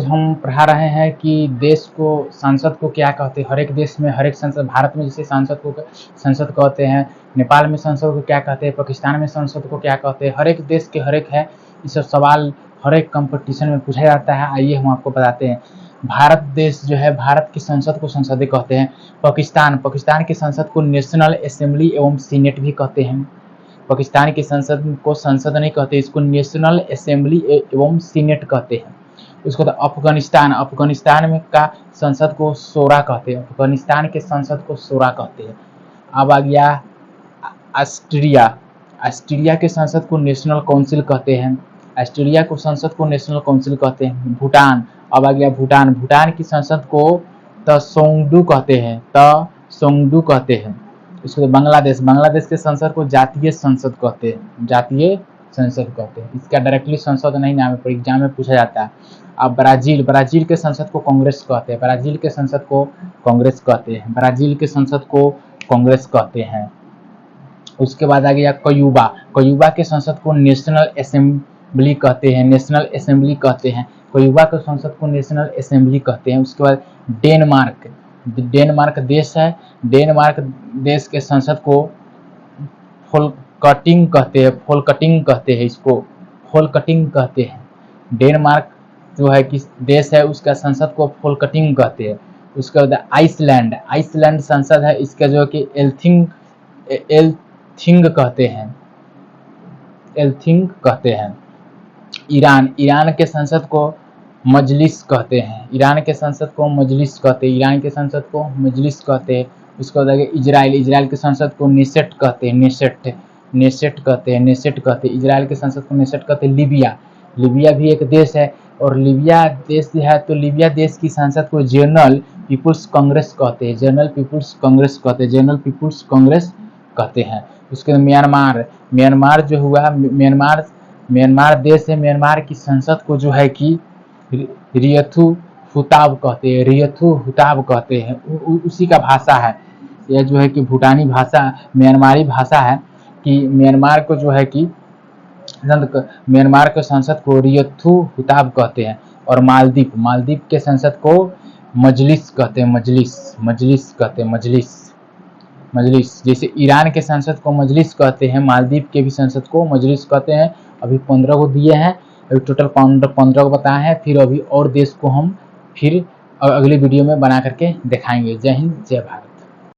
हम पढ़ा रहे हैं कि देश को संसद को क्या कहते हैं। हर एक देश में हर एक संसद, भारत में जैसे संसद कहते हैं, नेपाल में संसद को क्या कहते हैं, पाकिस्तान में संसद को क्या कहते हैं। हर एक देश के हर एक है, ये सब सवाल हर एक कंपटीशन में पूछा जाता है। आइए हम आपको बताते हैं। भारत देश जो है, भारत की संसद को संसदीय कहते हैं। पाकिस्तान की संसद को नेशनल असेंबली एवं सीनेट भी कहते हैं। पाकिस्तान की संसद को संसद नहीं कहते, इसको नेशनल असेंबली एवं सीनेट कहते हैं। उसके बाद अफगानिस्तान में का संसद को शोरा कहते हैं। अफगानिस्तान के संसद को शोरा कहते हैं। अब आ गया ऑस्ट्रेलिया के संसद को नेशनल काउंसिल कहते हैं। ऑस्ट्रेलिया को संसद को नेशनल काउंसिल कहते हैं। भूटान, अब आ गया भूटान की संसद को तसोंगडू कहते हैं। उसके बाद बांग्लादेश के संसद को जातीय संसद कहते हैं। इसका डायरेक्टली संसद नहीं नाम है, पर एग्जाम में पूछा जाता है। अब ब्राजील के संसद को कांग्रेस कहते हैं। ब्राजील के संसद को कांग्रेस कहते हैं। उसके बाद आ गया क्यूबा के संसद को नेशनल असेंबली कहते हैं। क्यूबा के संसद को नेशनल असेंबली कहते हैं। उसके बाद डेनमार्क देश है। डेनमार्क देश के संसद को फोलकटिंग कहते हैं। डेनमार्क जो है कि देश है, उसका संसद को फोलकटिंग कहते हैं। उसके बाद आइसलैंड संसद है, इसका जो है कि एल्थिंग कहते हैं। ईरान के संसद को मजलिस कहते हैं। ईरान के संसद को मजलिस कहते हैं। उसके बाद इजराइल के संसद को नेसेट कहते हैं। इजराइल के संसद को नेसेट कहते हैं। लीबिया भी एक देश है, और लीबिया देश है तो लीबिया देश की संसद को जनरल पीपुल्स कांग्रेस कहते हैं। उसके बाद म्यांमार जो हुआ, म्यांमार देश है। म्यांमार की संसद को जो है कि रियथु हुताब कहते हैं। उसी का भाषा है यह, जो है कि भूटानी भाषा, म्यांमारी भाषा है कि म्यांमार को जो है कि म्यांमार के संसद को रियथु हुताब कहते हैं। और मालदीव के संसद को मजलिस कहते हैं। मजलिस जैसे ईरान के संसद को मजलिस कहते हैं, मालदीव के भी संसद को मजलिस कहते हैं। अभी 15 को दिए हैं, अभी टोटल 15 को बताए हैं। फिर अभी और देश को हम फिर अगली वीडियो में बना करके दिखाएंगे। जय हिंद, जय भारत।